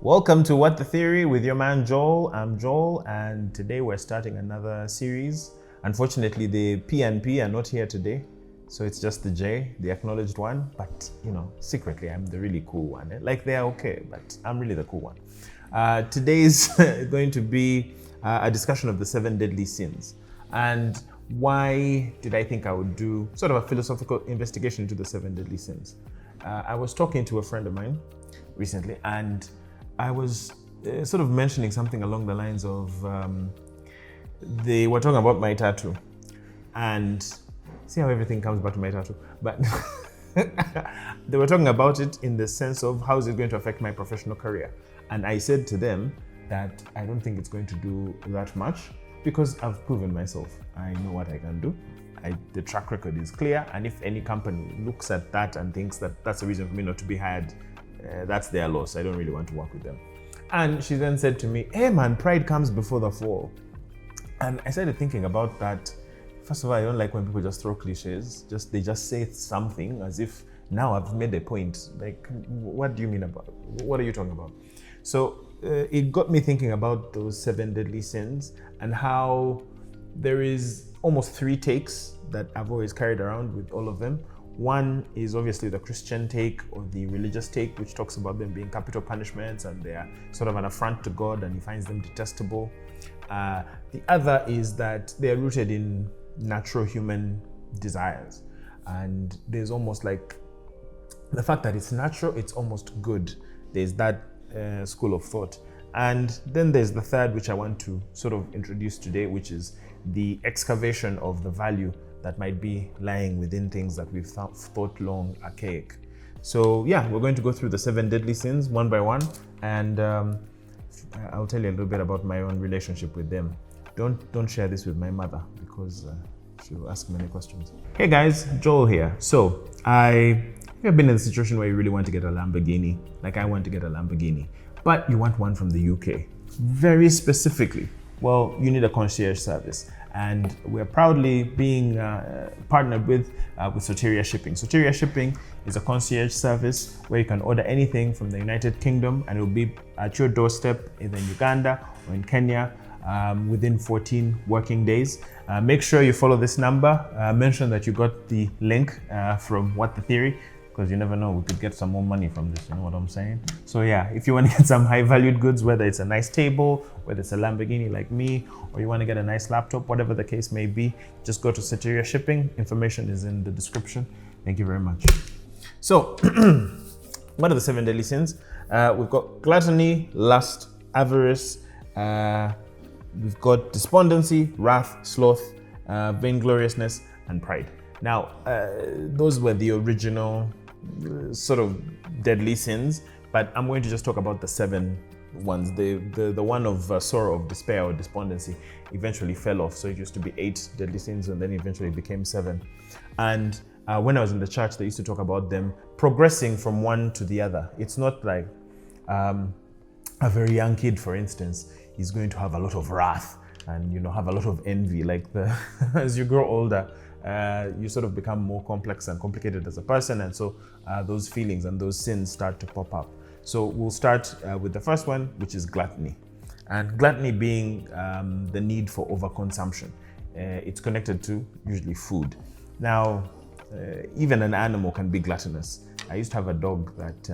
Welcome to What the Theory with your man Joel. I'm Joel, and today we're starting another series. Unfortunately, the P and P are not here today, so it's just the J, the acknowledged one. But secretly, I'm the really cool one. Like they're okay, but I'm really the cool one. Today's going to be a discussion of the 7 deadly sins, and why did I think I would do sort of a philosophical investigation into the 7 deadly sins? I was talking to a friend of mine recently, and I was sort of mentioning something along the lines of they were talking about my tattoo, and see how everything comes back to my tattoo, but they were talking about it in the sense of how is it going to affect my professional career. And I said to them that I don't think it's going to do that much because I've proven myself. I know what I can do. The track record is clear, and if any company looks at that and thinks that that's a reason for me not to be hired, that's their loss. I don't really want to work with them. And she then said to me, hey man, pride comes before the fall. And I started thinking about that. First of all, I don't like when people just throw cliches. They just say something as if now I've made a point. Like, what do you mean about, what are you talking about? So it got me thinking about those 7 deadly sins and how there is almost 3 takes that I've always carried around with all of them. One is obviously the Christian take or the religious take, which talks about them being capital punishments and they are sort of an affront to God and he finds them detestable. The other is that they are rooted in natural human desires. And there's almost like the fact that it's natural, it's almost good. There's that school of thought. And then there's the third, which I want to sort of introduce today, which is the excavation of the value that might be lying within things that we've thought long archaic. So yeah, we're going to go through the 7 deadly sins one by one, and I'll tell you a little bit about my own relationship with them. Don't share this with my mother because she'll ask many questions. Hey guys, Joel here. So I've been in a situation where you really want to get a Lamborghini, like I want to get a Lamborghini, but you want one from the UK. Very specifically, well, you need a concierge service. And we're proudly being partnered with Soteria Shipping. Soteria Shipping is a concierge service where you can order anything from the United Kingdom and it will be at your doorstep either in Uganda or in Kenya within 14 working days. Make sure you follow this number. Mention that you got the link from What the Theory, because you never know, we could get some more money from this, you know what I'm saying? So yeah, if you want to get some high valued goods, whether it's a nice table, whether it's a Lamborghini like me, or you want to get a nice laptop, whatever the case may be, just go to Soteria Shipping. Information is in the description. Thank you very much. So, what are the 7 deadly sins? We've got gluttony, lust, avarice, we've got despondency, wrath, sloth, vaingloriousness, and pride. Now, those were the original sort of deadly sins, but I'm going to just talk about the 7 ones. The one of sorrow, of despair, or despondency eventually fell off. So it used to be 8 deadly sins and then eventually became 7. And when I was in the church, they used to talk about them progressing from one to the other. It's not like a very young kid, for instance, is going to have a lot of wrath and have a lot of envy. Like as you grow older, you sort of become more complex and complicated as a person, and so those feelings and those sins start to pop up. So we'll start with the first one, which is gluttony. And gluttony being the need for overconsumption. It's connected to usually food. Now, even an animal can be gluttonous. I used to have a dog that,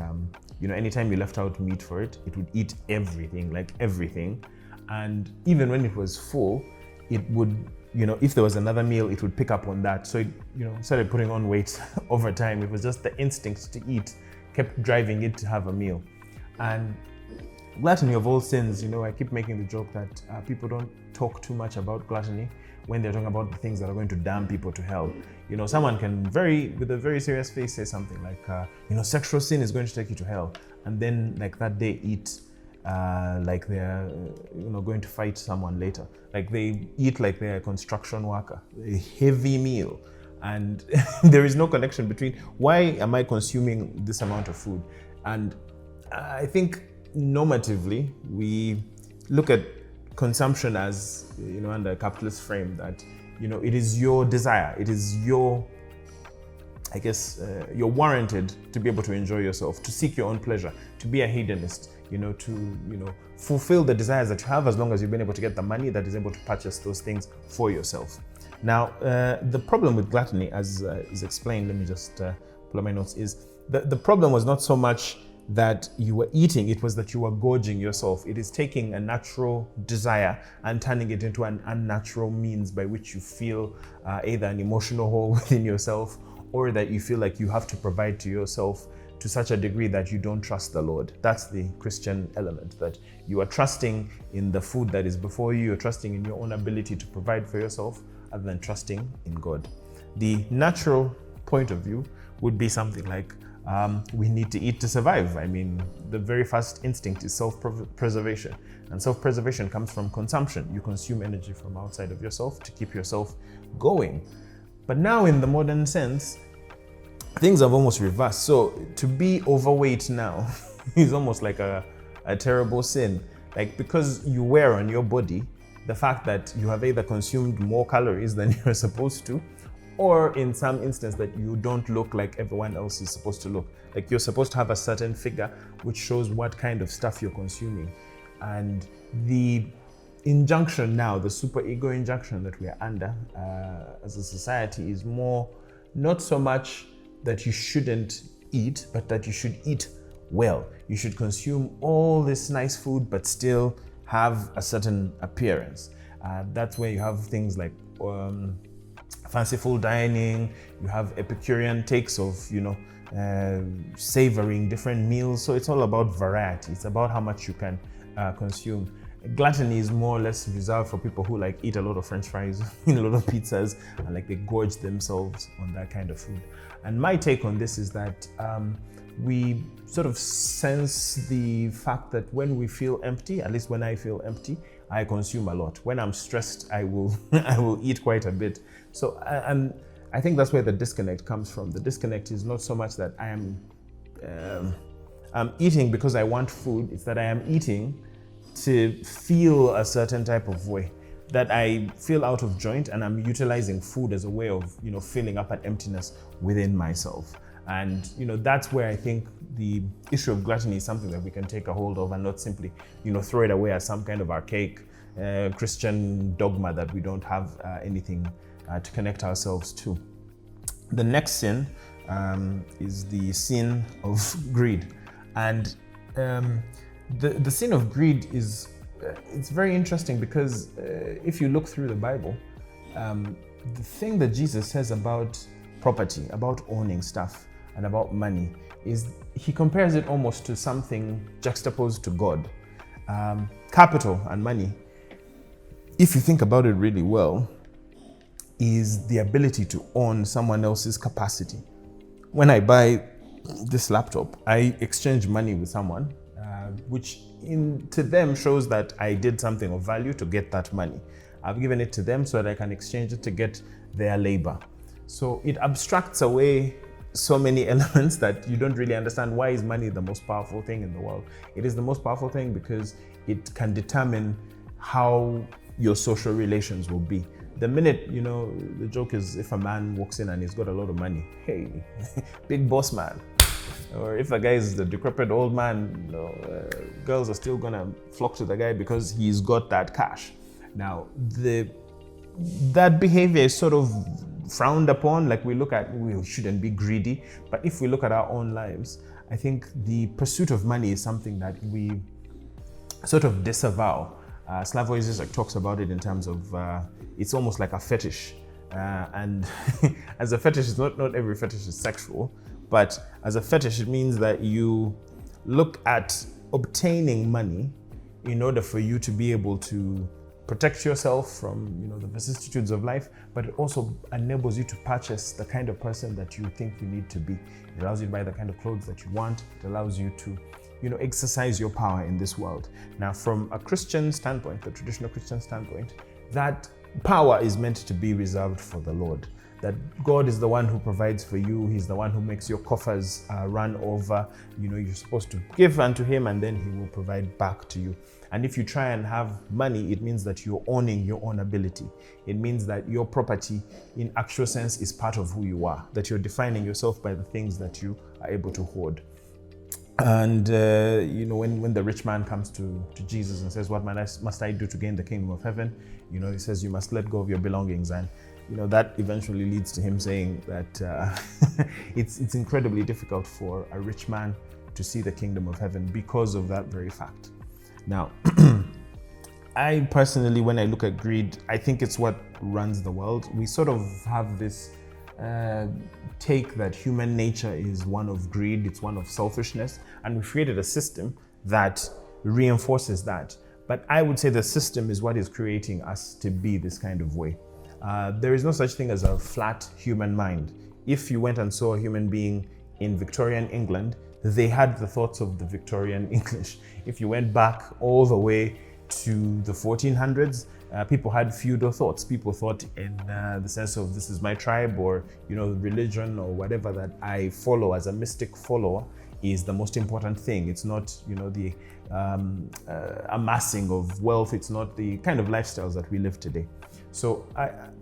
anytime you left out meat for it, it would eat everything, like everything. And even when it was full, it would, if there was another meal, it would pick up on that. So it, started putting on weight over time. It was just the instinct to eat kept driving it to have a meal. And gluttony of all sins, I keep making the joke that people don't talk too much about gluttony when they're talking about the things that are going to damn people to hell. Someone can with a very serious face say something like, sexual sin is going to take you to hell. And then like that day eat like they're going to fight someone later. Like they eat like they're a construction worker, a heavy meal. And there is no connection between why am I consuming this amount of food. And I think normatively, we look at consumption as, under a capitalist frame that, it is your desire, it is your I guess you're warranted to be able to enjoy yourself, to seek your own pleasure, to be a hedonist. to fulfill the desires that you have, as long as you've been able to get the money that is able to purchase those things for yourself. Now, the problem with gluttony, as is explained, let me just pull up my notes, is the problem was not so much that you were eating, it was that you were gorging yourself. It is taking a natural desire and turning it into an unnatural means by which you feel either an emotional hole within yourself, or that you feel like you have to provide to yourself to such a degree that you don't trust the Lord. That's the Christian element, that you are trusting in the food that is before you, you're trusting in your own ability to provide for yourself, other than trusting in God. The natural point of view would be something like, we need to eat to survive. I mean, the very first instinct is self-preservation. And self-preservation comes from consumption. You consume energy from outside of yourself to keep yourself going. But now in the modern sense, things have almost reversed. So to be overweight now is almost like a terrible sin. Like, because you wear on your body the fact that you have either consumed more calories than you're supposed to, or in some instance that you don't look like everyone else is supposed to look. Like, you're supposed to have a certain figure which shows what kind of stuff you're consuming. And the injunction now, the super ego injunction that we are under as a society, is more not so much that you shouldn't eat, but that you should eat well. You should consume all this nice food but still have a certain appearance. That's where you have things like fanciful dining, you have Epicurean takes of, savoring different meals. So it's all about variety. It's about how much you can consume. Gluttony is more or less reserved for people who like eat a lot of French fries, a lot of pizzas, and like they gorge themselves on that kind of food. And my take on this is that we sort of sense the fact that when we feel empty, at least when I feel empty, I consume a lot. When I'm stressed, I will eat quite a bit. So I think that's where the disconnect comes from. The disconnect is not so much that I'm eating because I want food. It's that I am eating to feel a certain type of way, that I feel out of joint, and I'm utilizing food as a way of, filling up an emptiness within myself. And, that's where I think the issue of gluttony is something that we can take a hold of and not simply, throw it away as some kind of archaic Christian dogma that we don't have anything to connect ourselves to. The next sin is the sin of greed. And the sin of greed is, it's very interesting because if you look through the Bible, the thing that Jesus says about property, about owning stuff, and about money is he compares it almost to something juxtaposed to God. Capital and money, if you think about it really well, is the ability to own someone else's capacity. When I buy this laptop, I exchange money with someone, which to them shows that I did something of value to get that money. I've given it to them so that I can exchange it to get their labor. So it abstracts away so many elements that you don't really understand. Why is money the most powerful thing in the world? It is the most powerful thing because it can determine how your social relations will be. The minute, the joke is if a man walks in and he's got a lot of money, hey, big boss man. Or if a guy is the decrepit old man, girls are still gonna flock to the guy because he's got that cash. Now, that behavior is sort of frowned upon. Like, we shouldn't be greedy. But if we look at our own lives, I think the pursuit of money is something that we sort of disavow. Slavoj Žižek talks about it in terms of it's almost like a fetish. And as a fetish, not every fetish is sexual, but as a fetish, it means that you look at obtaining money in order for you to be able to protect yourself from the vicissitudes of life, but it also enables you to purchase the kind of person that you think you need to be. It allows you to buy the kind of clothes that you want. It allows you to exercise your power in this world. Now, from a Christian standpoint, the traditional Christian standpoint, that power is meant to be reserved for the Lord. That God is the one who provides for you. He's the one who makes your coffers run over. You're supposed to give unto him and then he will provide back to you. And if you try and have money, it means that you're owning your own ability. It means that your property, in actual sense, is part of who you are, that you're defining yourself by the things that you are able to hoard. And when the rich man comes to Jesus and says, "What must I do to gain the kingdom of heaven?" He says, "You must let go of your belongings." And that eventually leads to him saying that it's incredibly difficult for a rich man to see the kingdom of heaven because of that very fact. Now, I personally, when I look at greed, I think it's what runs the world. We sort of have this take that human nature is one of greed, it's one of selfishness, and we've created a system that reinforces that. But I would say the system is what is creating us to be this kind of way. There is no such thing as a flat human mind. If you went and saw a human being in Victorian England, they had the thoughts of the Victorian English. If you went back all the way to the 1400s, people had feudal thoughts. People thought in the sense of, this is my tribe, or religion, or whatever that I follow as a mystic follower is the most important thing. It's not the amassing of wealth. It's not the kind of lifestyles that we live today. So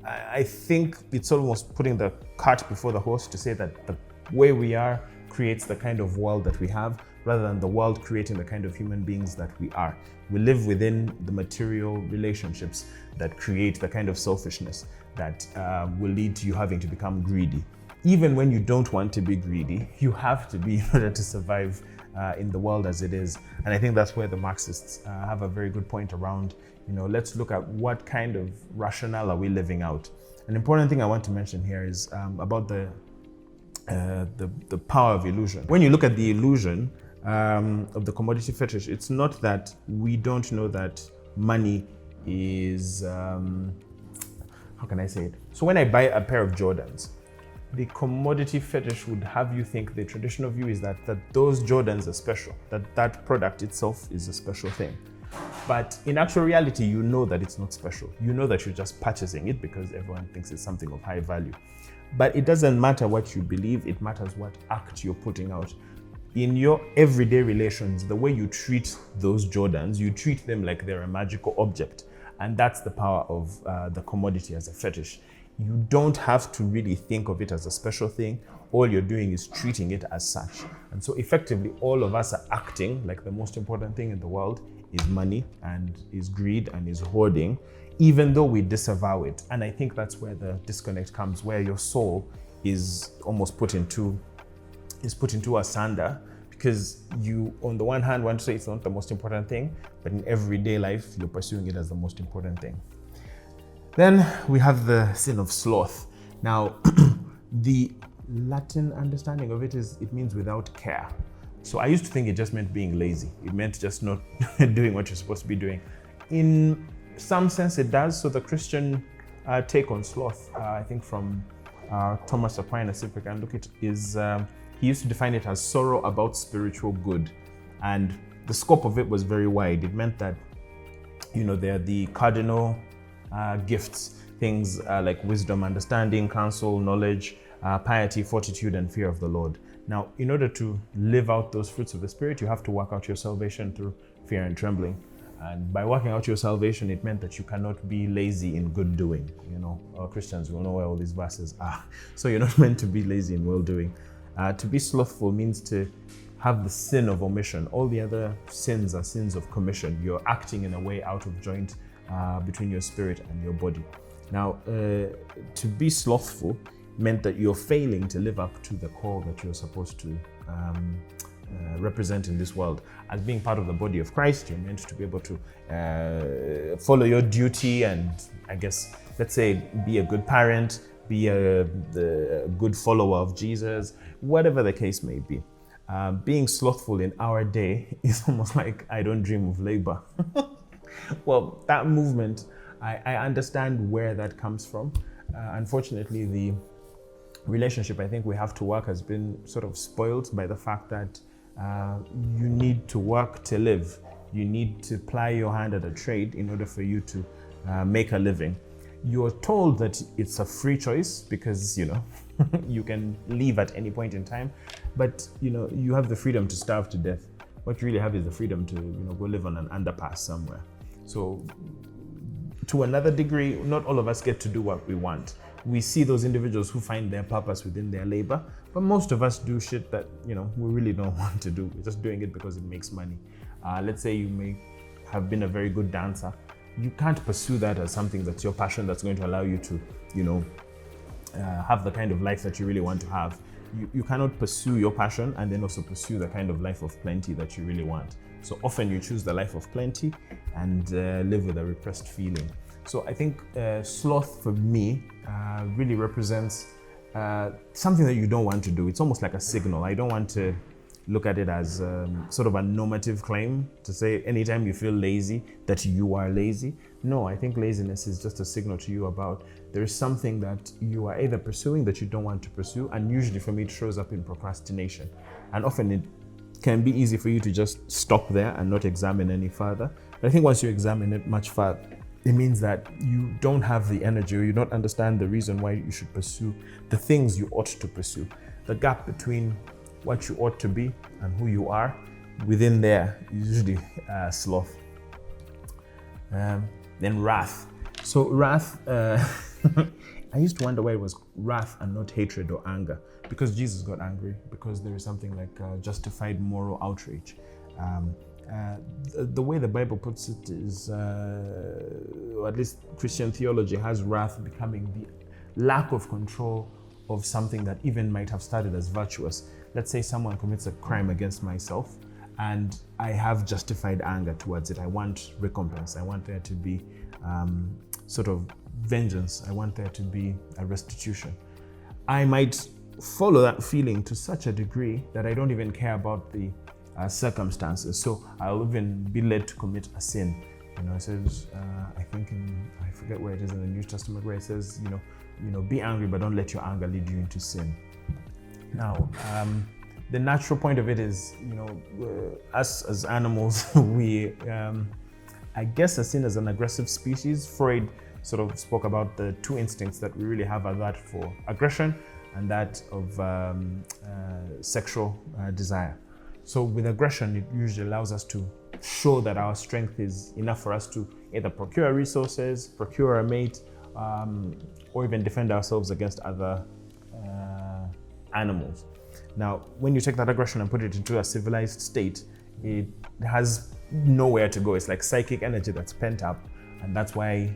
I think it's almost putting the cart before the horse to say that the way we are creates the kind of world that we have, rather than the world creating the kind of human beings that we are. We live within the material relationships that create the kind of selfishness that will lead to you having to become greedy. Even when you don't want to be greedy, you have to be in order to survive in the world as it is. And I think that's where the Marxists have a very good point around, let's look at what kind of rationale are we living out. An important thing I want to mention here is about the power of illusion. When you look at the illusion of the commodity fetish, it's not that we don't know that money is, how can I say it? So when I buy a pair of Jordans, the commodity fetish would have you think, the traditional view is that those Jordans are special, that product itself is a special thing. But in actual reality, you know that it's not special. You know that you're just purchasing it because everyone thinks it's something of high value. But it doesn't matter what you believe, it matters what act you're putting out. In your everyday relations, the way you treat those Jordans, you treat them like they're a magical object. And that's the power of the commodity as a fetish. You don't have to really think of it as a special thing. All you're doing is treating it as such. And so effectively, all of us are acting like the most important thing in the world is money and is greed and is hoarding, even though we disavow it. And I think that's where the disconnect comes, where your soul is almost put into asunder, because you, on the one hand, want to say it's not the most important thing, but in everyday life, you're pursuing it as the most important thing. Then we have the sin of sloth. Now, the Latin understanding of it is, it means without care. So I used to think it just meant being lazy. It meant just not doing what you're supposed to be doing. In some sense it does. So the Christian take on sloth, I think from Thomas Aquinas, if we can look at it, is he used to define it as sorrow about spiritual good. And the scope of it was very wide. It meant that, there are the cardinal gifts, things like wisdom, understanding, counsel, knowledge, piety, fortitude, and fear of the Lord. Now, in order to live out those fruits of the Spirit, you have to work out your salvation through fear and trembling. And by working out your salvation, it meant that you cannot be lazy in good doing. Our Christians will know where all these verses are. So you're not meant to be lazy in well doing. To be slothful means to have the sin of omission. All the other sins are sins of commission. You're acting in a way out of joint between your spirit and your body. Now, to be slothful meant that you're failing to live up to the call that you're supposed to represent in this world. As being part of the body of Christ, you're meant to be able to follow your duty and, I guess, let's say, be a good parent, be a good follower of Jesus, whatever the case may be. Being slothful in our day is almost like I don't dream of labor. Well, that movement, I understand where that comes from. Unfortunately, the relationship I think we have to work has been sort of spoiled by the fact that you need to work to live. You need to ply your hand at a trade in order for you to make a living. You're told that it's a free choice because, you can leave at any point in time, but, you have the freedom to starve to death. What you really have is the freedom to, go live on an underpass somewhere. So to another degree, not all of us get to do what we want. we see those individuals who find their purpose within their labor, but most of us do shit that, we really don't want to do. We're just doing it because it makes money. Let's say you may have been a very good dancer. You can't pursue that as something that's your passion, that's going to allow you to, have the kind of life that you really want to have. You cannot pursue your passion and then also pursue the kind of life of plenty that you really want. So often you choose the life of plenty and live with a repressed feeling. So I think sloth for me really represents something that you don't want to do. It's almost like a signal. I don't want to look at it as sort of a normative claim to say anytime you feel lazy that you are lazy. No, I think laziness is just a signal to you about there is something that you are either pursuing that you don't want to pursue, and usually for me it shows up in procrastination. And often it can be easy for you to just stop there and not examine any further. But I think once you examine it much further, it means that you don't have the energy, or you don't understand the reason why you should pursue the things you ought to pursue. The gap between what you ought to be and who you are, within there, usually sloth. Then wrath. So wrath, I used to wonder why it was wrath and not hatred or anger, because Jesus got angry, because there is something like justified moral outrage. The way the Bible puts it is, or at least Christian theology has wrath becoming the lack of control of something that even might have started as virtuous. Let's say someone commits a crime against myself and I have justified anger towards it. I want recompense. I want there to be sort of vengeance. I want there to be a restitution. I might follow that feeling to such a degree that I don't even care about the circumstances. So I'll even be led to commit a sin. It says, I think I forget where it is in the New Testament, where it says, be angry, but don't let your anger lead you into sin. Now, the natural point of it is, us as animals, we, I guess, are seen as an aggressive species. Freud sort of spoke about the two instincts that we really have, are that for aggression and that of sexual desire. So with aggression, it usually allows us to show that our strength is enough for us to either procure resources, procure a mate, or even defend ourselves against other animals. Now, when you take that aggression and put it into a civilized state, it has nowhere to go. It's like psychic energy that's pent up. And that's why,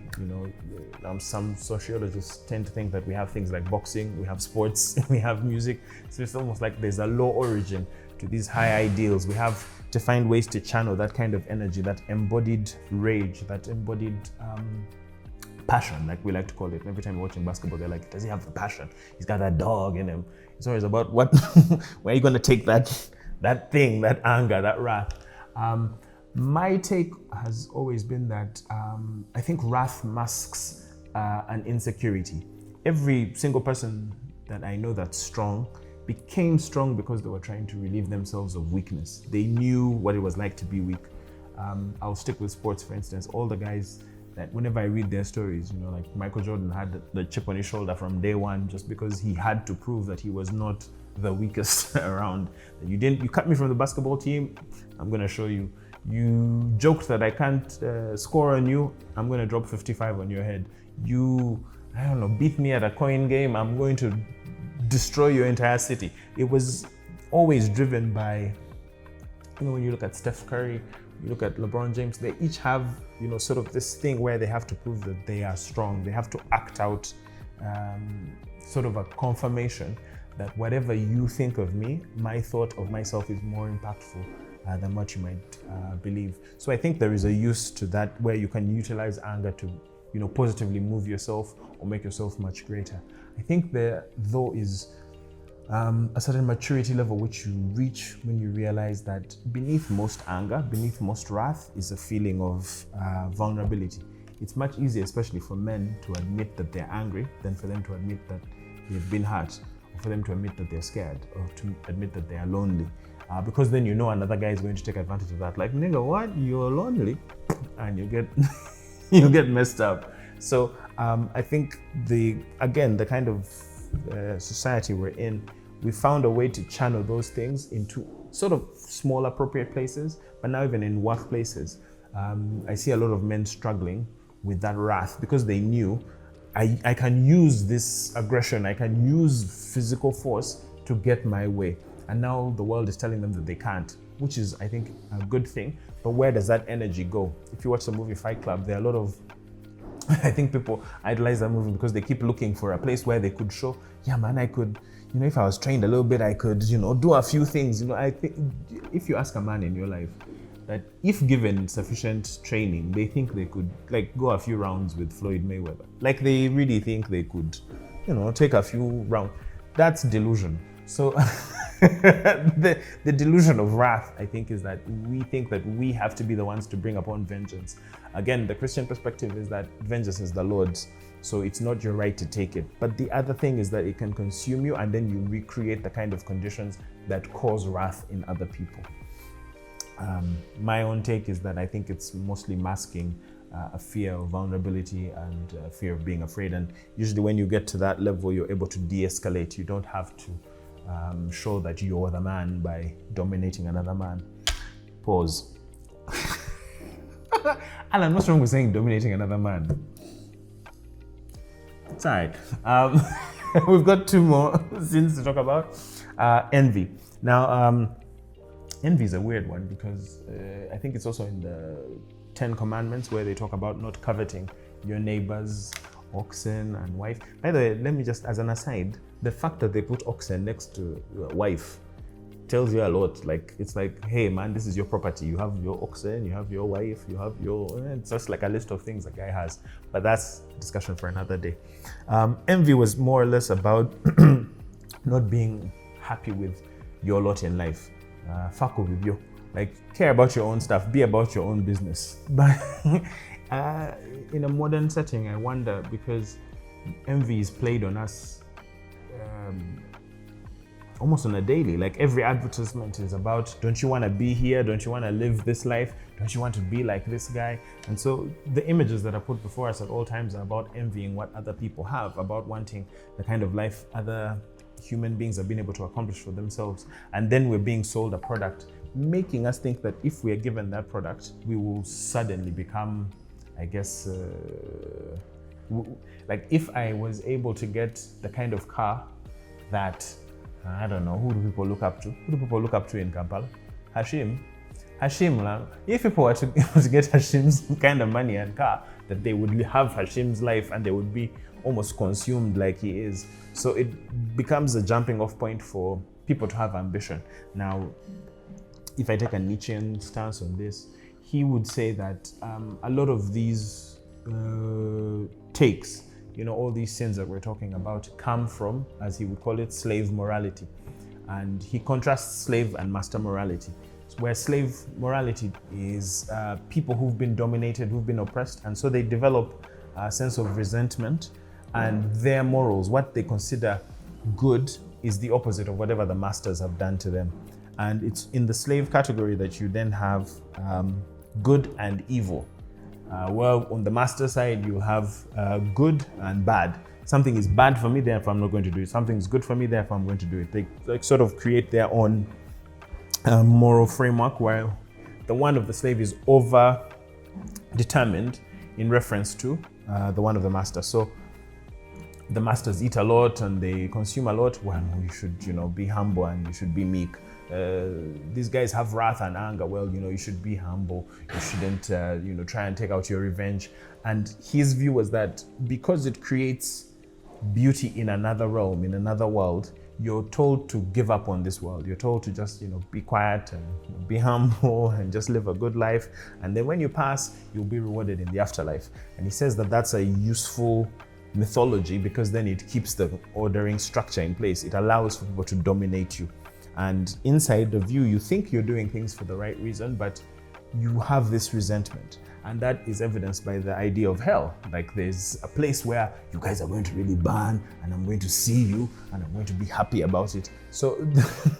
some sociologists tend to think that we have things like boxing, we have sports, we have music. So it's almost like there's a low origin to these high ideals. We have to find ways to channel that kind of energy, that embodied rage, that embodied passion, like we like to call it. Every time you're watching basketball, they're like, does he have the passion? He's got that dog in him. It's always about where are you going to take that thing, that anger, that wrath. My take has always been that I think wrath masks an insecurity. Every single person that I know that's strong became strong because they were trying to relieve themselves of weakness. They knew what it was like to be weak. I'll stick with sports, for instance. All the guys that whenever I read their stories, like Michael Jordan had the chip on his shoulder from day one just because he had to prove that he was not the weakest around. You cut me from the basketball team, I'm going to show you. You joked that I can't score on you, I'm going to drop 55 on your head. You, beat me at a coin game, I'm going to destroy your entire city. It was always driven by, when you look at Steph Curry, you look at LeBron James, they each have, sort of this thing where they have to prove that they are strong. They have to act out sort of a confirmation that whatever you think of me, my thought of myself is more impactful than what you might believe. So I think there is a use to that where you can utilize anger to, positively move yourself or make yourself much greater. I think there, though, is a certain maturity level which you reach when you realize that beneath most anger, beneath most wrath, is a feeling of vulnerability. It's much easier, especially for men, to admit that they're angry than for them to admit that they've been hurt, or for them to admit that they're scared, or to admit that they are lonely. Because then another guy is going to take advantage of that. Like, nigga, what? You're lonely? And you get you get messed up. So I think the kind of society we're in, we found a way to channel those things into sort of small appropriate places, but now even in workplaces, I see a lot of men struggling with that wrath because they knew I can use this aggression, I can use physical force to get my way. And now the world is telling them that they can't, which is, I think, a good thing. But where does that energy go? If you watch the movie Fight Club, there are a lot of, I think people idolize that movie because they keep looking for a place where they could show, yeah, man, I could, if I was trained a little bit, I could, do a few things. I think if you ask a man in your life that if given sufficient training, they think they could go a few rounds with Floyd Mayweather. Like they really think they could, take a few rounds. That's delusion. So the delusion of wrath, I think, is that we think that we have to be the ones to bring upon vengeance. Again, the Christian perspective is that vengeance is the Lord's, so it's not your right to take it. But the other thing is that it can consume you, and then you recreate the kind of conditions that cause wrath in other people. My own take is that I think it's mostly masking a fear of vulnerability and a fear of being afraid. And usually when you get to that level, you're able to de-escalate. You don't have to show that you're the man by dominating another man. Pause. Alan, what's wrong with saying dominating another man? It's all right. We've got two more sins to talk about. Envy. Now, envy is a weird one because I think it's also in the 10 Commandments where they talk about not coveting your neighbor's oxen and wife. By the way, let me just, as an aside, the fact that they put oxen next to wife tells you a lot. It's like, hey man, this is your property. You have your oxen, you have your wife, you have your, it's just like a list of things a guy has. But that's a discussion for another day. Envy was more or less about not being happy with your lot in life. Fuck with you. Care about your own stuff, be about your own business. But in a modern setting, I wonder, because envy is played on us almost on a daily. Every advertisement is about, don't you want to be here? Don't you want to live this life? Don't you want to be like this guy? And so the images that are put before us at all times are about envying what other people have, about wanting the kind of life other human beings have been able to accomplish for themselves. And then we're being sold a product, making us think that if we are given that product, we will suddenly become, I guess, if I was able to get the kind of car that, I don't know, who do people look up to? Who do people look up to in Kampala? Hashim, if people were to get Hashim's kind of money and car, that they would have Hashim's life and they would be almost consumed like he is. So it becomes a jumping off point for people to have ambition. Now, if I take a Nietzschean stance on this, he would say that a lot of these takes, all these sins that we're talking about come from, as he would call it, slave morality. And he contrasts slave and master morality, where slave morality is people who've been dominated, who've been oppressed, and so they develop a sense of resentment, and their morals, what they consider good, is the opposite of whatever the masters have done to them. And it's in the slave category that you then have good and evil. Well, on the master side, you have good and bad. Something is bad for me, therefore I'm not going to do it. Something is good for me, therefore I'm going to do it. They sort of create their own moral framework, while the one of the slave is over determined in reference to the one of the master. So the masters eat a lot and they consume a lot. Well, you should, be humble and you should be meek. These guys have wrath and anger. Well, you should be humble. You shouldn't, try and take out your revenge. And his view was that because it creates beauty in another realm, in another world, you're told to give up on this world. You're told to just, be quiet and be humble and just live a good life. And then when you pass, you'll be rewarded in the afterlife. And he says that that's a useful mythology because then it keeps the ordering structure in place. It allows for people to dominate you. And inside the view, you think you're doing things for the right reason, but you have this resentment. And that is evidenced by the idea of hell. There's a place where you guys are going to really burn, and I'm going to see you, and I'm going to be happy about it. So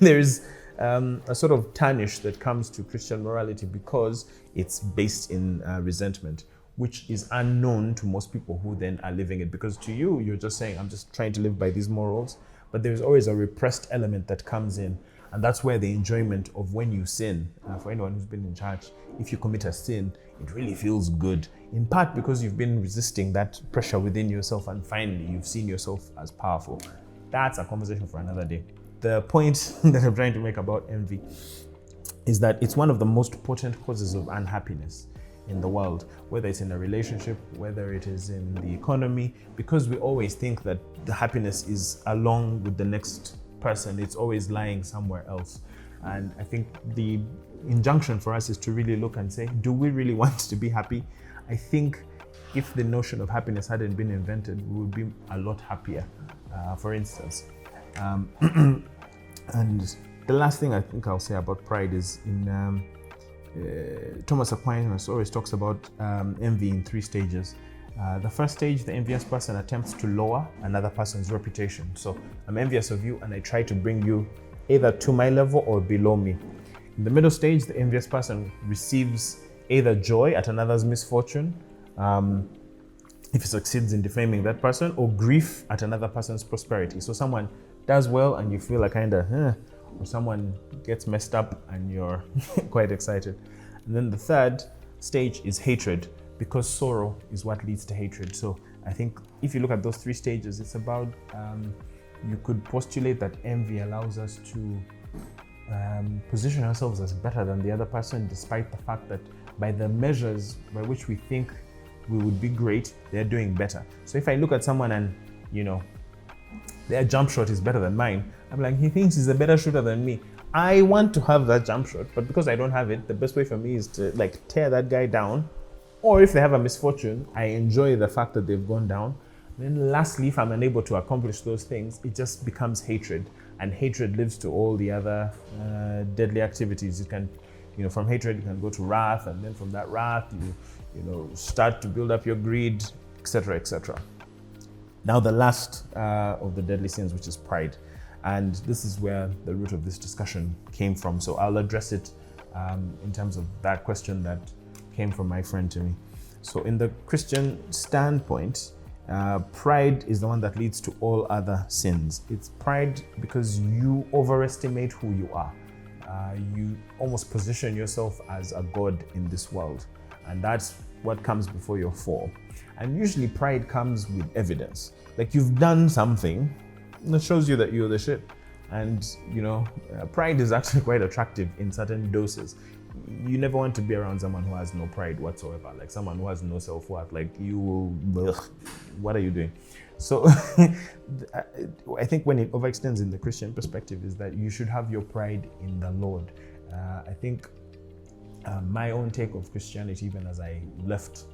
there's a sort of tarnish that comes to Christian morality because it's based in resentment, which is unknown to most people who then are living it. Because to you, you're just saying, I'm just trying to live by these morals. But there's always a repressed element that comes in. And that's where the enjoyment of when you sin, for anyone who's been in church, if you commit a sin, it really feels good. In part because you've been resisting that pressure within yourself, and finally you've seen yourself as powerful. That's a conversation for another day. The point that I'm trying to make about envy is that it's one of the most potent causes of unhappiness in the world, whether it's in a relationship, whether it is in the economy, because we always think that the happiness is along with the next person. It's always lying somewhere else. And I think the injunction for us is to really look and say, do we really want to be happy? I think if the notion of happiness hadn't been invented, we would be a lot happier, for instance. And the last thing I think I'll say about pride is in Thomas Aquinas always talks about envy in 3 stages. The first stage, the envious person attempts to lower another person's reputation. So I'm envious of you and I try to bring you either to my level or below me. In the middle stage, the envious person receives either joy at another's misfortune, if he succeeds in defaming that person, or grief at another person's prosperity. So someone does well and you feel like or someone gets messed up and you're quite excited. And then the third stage is hatred, because sorrow is what leads to hatred. So I think if you look at those 3 stages, it's about, you could postulate that envy allows us to position ourselves as better than the other person, despite the fact that by the measures by which we think we would be great, they're doing better. So if I look at someone and, their jump shot is better than mine, I'm like, he thinks he's a better shooter than me. I want to have that jump shot, but because I don't have it, the best way for me is to tear that guy down. Or if they have a misfortune, I enjoy the fact that they've gone down. Then lastly, if I'm unable to accomplish those things, it just becomes hatred. And hatred lives to all the other deadly activities. You can, from hatred, you can go to wrath, and then from that wrath, you start to build up your greed, etc., etc. Now, the last of the deadly sins, which is pride. And this is where the root of this discussion came from. So I'll address it in terms of that question that came from my friend to me. So in the Christian standpoint, pride is the one that leads to all other sins. It's pride because you overestimate who you are. You almost position yourself as a god in this world. And that's what comes before your fall. And usually pride comes with evidence. Like you've done something that shows you that you're the shit. And, pride is actually quite attractive in certain doses. You never want to be around someone who has no pride whatsoever, like someone who has no self-worth. Like you will, what are you doing? So I think when it overextends in the Christian perspective is that you should have your pride in the Lord. I think my own take of Christianity, even as I left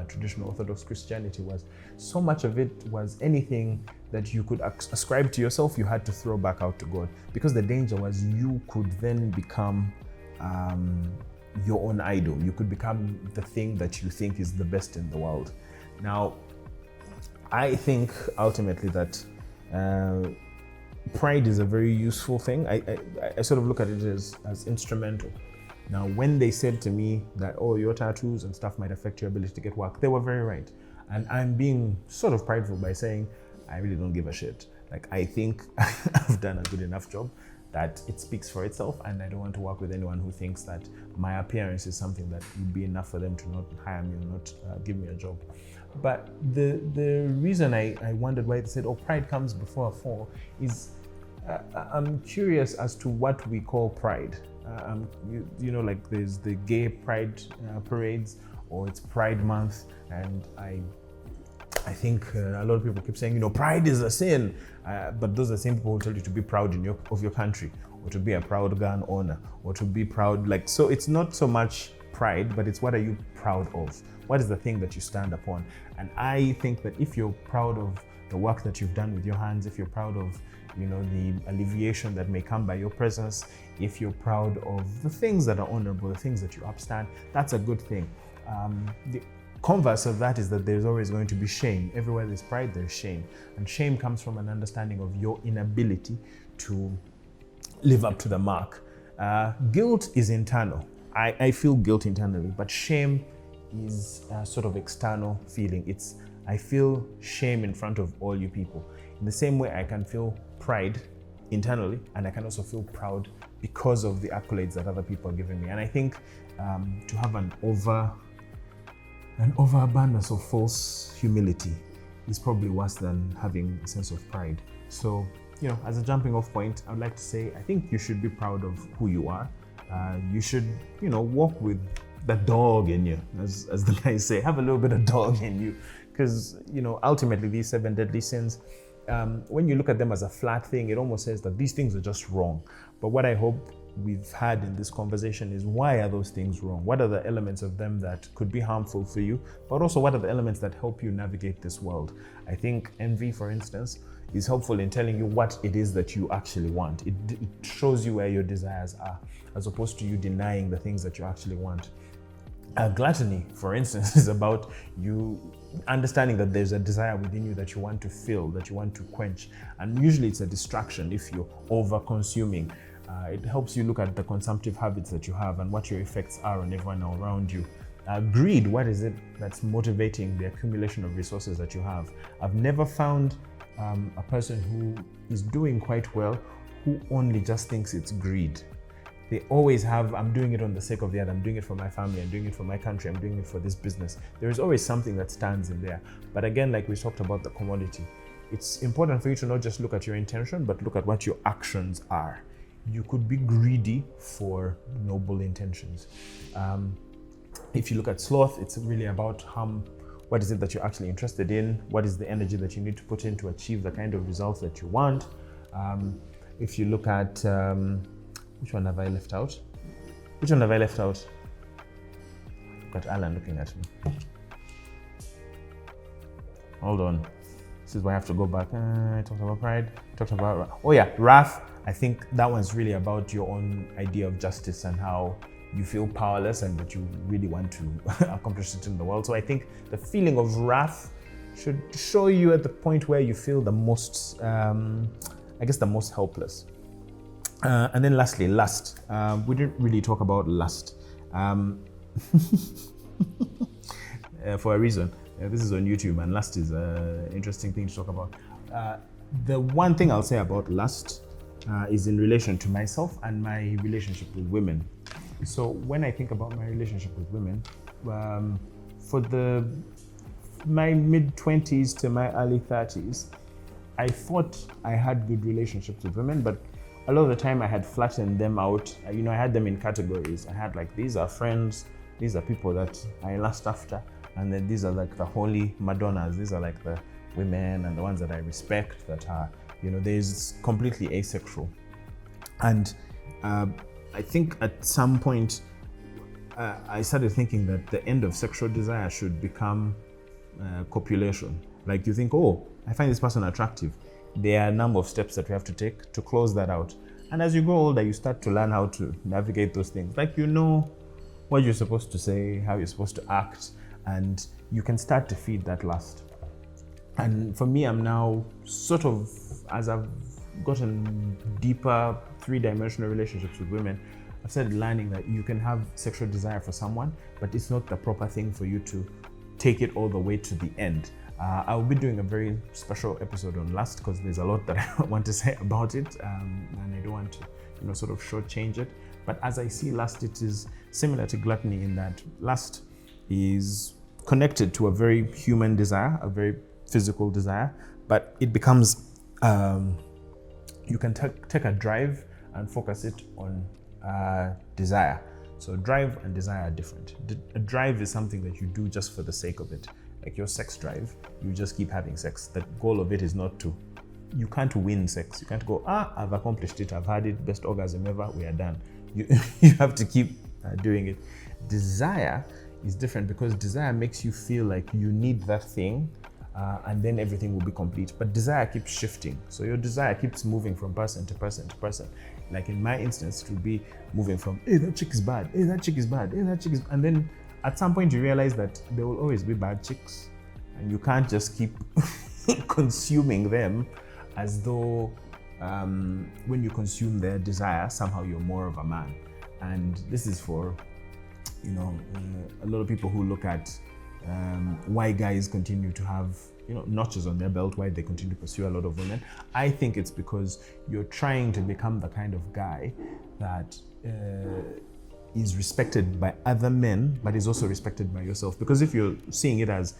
traditional Orthodox Christianity, was so much of it was anything that you could ascribe to yourself, you had to throw back out to God, because the danger was you could then become your own idol. You could become the thing that you think is the best in the world. Now, I think ultimately that pride is a very useful thing. I sort of look at it as instrumental. Now, when they said to me that, your tattoos and stuff might affect your ability to get work, they were very right. And I'm being sort of prideful by saying, I really don't give a shit. I think I've done a good enough job that it speaks for itself, and I don't want to work with anyone who thinks that my appearance is something that would be enough for them to not hire me or not give me a job. But the reason I wondered why they said, pride comes before a fall is I'm curious as to what we call pride. There's the gay pride parades, or it's Pride Month, and I think a lot of people keep saying, pride is a sin, but those are the same people who tell you to be proud of your country, or to be a proud gun owner, or to be proud. So it's not so much pride, but it's what are you proud of? What is the thing that you stand upon? And I think that if you're proud of the work that you've done with your hands, if you're proud of the alleviation that may come by your presence, if you're proud of the things that are honorable, the things that you upstand, that's a good thing. The converse of that is that there's always going to be shame. Everywhere there's pride, there's shame. And shame comes from an understanding of your inability to live up to the mark. Guilt is internal. I feel guilt internally, but shame is a sort of external feeling. I feel shame in front of all you people. In the same way, I can feel pride internally, and I can also feel proud because of the accolades that other people are giving me. And I think to have an overabundance of false humility is probably worse than having a sense of pride. So, as a jumping off point, I would like to say, I think you should be proud of who you are. You should, walk with the dog in you, as the guys say, have a little bit of dog in you. Because, ultimately these 7 deadly sins, when you look at them as a flat thing, it almost says that these things are just wrong. But what I hope we've had in this conversation is, why are those things wrong? What are the elements of them that could be harmful for you? But also, what are the elements that help you navigate this world? I think envy, for instance, is helpful in telling you what it is that you actually want. It shows you where your desires are, as opposed to you denying the things that you actually want. Gluttony, for instance, is about you understanding that there's a desire within you that you want to fill, that you want to quench. And usually it's a distraction if you're over-consuming. It helps you look at the consumptive habits that you have and what your effects are on everyone around you. Greed, what is it that's motivating the accumulation of resources that you have? I've never found a person who is doing quite well who only just thinks it's greed. They always have, I'm doing it on the sake of the other, I'm doing it for my family, I'm doing it for my country, I'm doing it for this business. There is always something that stands in there. But again, like we talked about the commodity, it's important for you to not just look at your intention, but look at what your actions are. You could be greedy for noble intentions. If you look at sloth, it's really about what is it that you're actually interested in? What is the energy that you need to put in to achieve the kind of results that you want? If you look at, which one have I left out? Look at Alan looking at me. Hold on. This is where I have to go back. I talked about pride. Talked about, wrath. I think that one's really about your own idea of justice and how you feel powerless and that you really want to accomplish it in the world. So I think the feeling of wrath should show you at the point where you feel the most, the most helpless. And then lastly, lust. We didn't really talk about lust for a reason. This is on YouTube, and lust is an interesting thing to talk about. The one thing I'll say about lust is in relation to myself and my relationship with women. So when I think about my relationship with women, for my mid-20s to my early 30s, I thought I had good relationships with women, but a lot of the time I had flattened them out. I had them in categories. I had these are friends, these are people that I lust after, and then these are the holy Madonnas. These are the women and the ones that I respect that are, there's completely asexual. And I think at some point I started thinking that the end of sexual desire should become copulation. You think, I find this person attractive. There are a number of steps that we have to take to close that out. And as you grow older, you start to learn how to navigate those things. What you're supposed to say, how you're supposed to act, and you can start to feed that lust. And for me, I'm now sort of, as I've gotten deeper, 3-dimensional relationships with women, I've started learning that you can have sexual desire for someone, but it's not the proper thing for you to take it all the way to the end. I'll be doing a very special episode on lust because there's a lot that I want to say about it, and I don't want to, sort of shortchange it. But as I see lust, it is similar to gluttony in that lust is connected to a very human desire, a very physical desire, but it becomes, you can take a drive and focus it on desire. So drive and desire are different. A drive is something that you do just for the sake of it. Like your sex drive, you just keep having sex. The goal of it is not to, you can't win sex. You can't go, I've accomplished it, I've had it, best orgasm ever, we are done. You have to keep doing it. Desire is different because desire makes you feel like you need that thing and then everything will be complete. But desire keeps shifting. So your desire keeps moving from person to person to person. Like in my instance, it would be moving from, hey, that chick is bad, hey, that chick is bad, hey, that chick is bad. And then at some point you realize that there will always be bad chicks and you can't just keep consuming them as though when you consume their desire, somehow you're more of a man. And this is for, a lot of people who look at why guys continue to have notches on their belt, why they continue to pursue a lot of women. I think it's because you're trying to become the kind of guy that is respected by other men, but is also respected by yourself. Because if you're seeing it as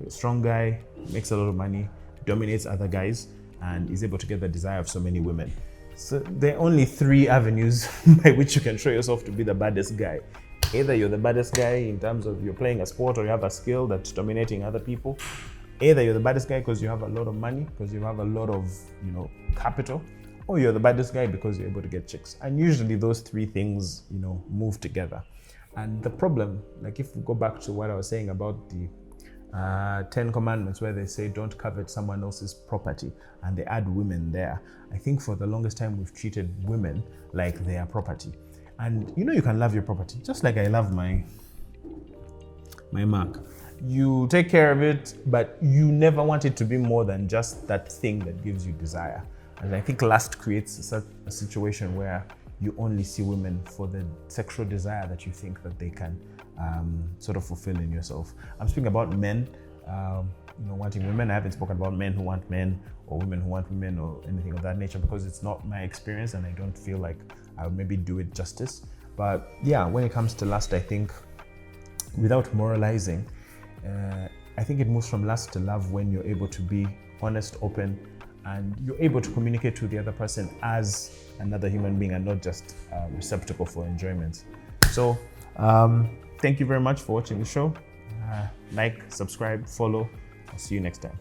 a strong guy, makes a lot of money, dominates other guys, and is able to get the desire of so many women. So there are only 3 avenues by which you can show yourself to be the baddest guy. Either you're the baddest guy in terms of you're playing a sport or you have a skill that's dominating other people. Either you're the baddest guy because you have a lot of money, because you have a lot of capital, or you're the baddest guy because you're able to get chicks. And usually those 3 things move together. And the problem, like if we go back to what I was saying about the 10 commandments, where they say don't covet someone else's property, and they add women there. I think for the longest time we've treated women like they are property. And you can love your property, just like I love my Mac. You take care of it, but you never want it to be more than just that thing that gives you desire. And I think lust creates a situation where you only see women for the sexual desire that you think that they can sort of fulfill in yourself. I'm speaking about men, wanting women. I haven't spoken about men who want men or women who want women or anything of that nature, because it's not my experience and I don't feel like I would maybe do it justice. But yeah, when it comes to lust, I think without moralizing, I think it moves from lust to love when you're able to be honest, open, and you're able to communicate to the other person as another human being and not just a receptacle for enjoyment. So thank you very much for watching the show. Like, subscribe, follow. I'll see you next time.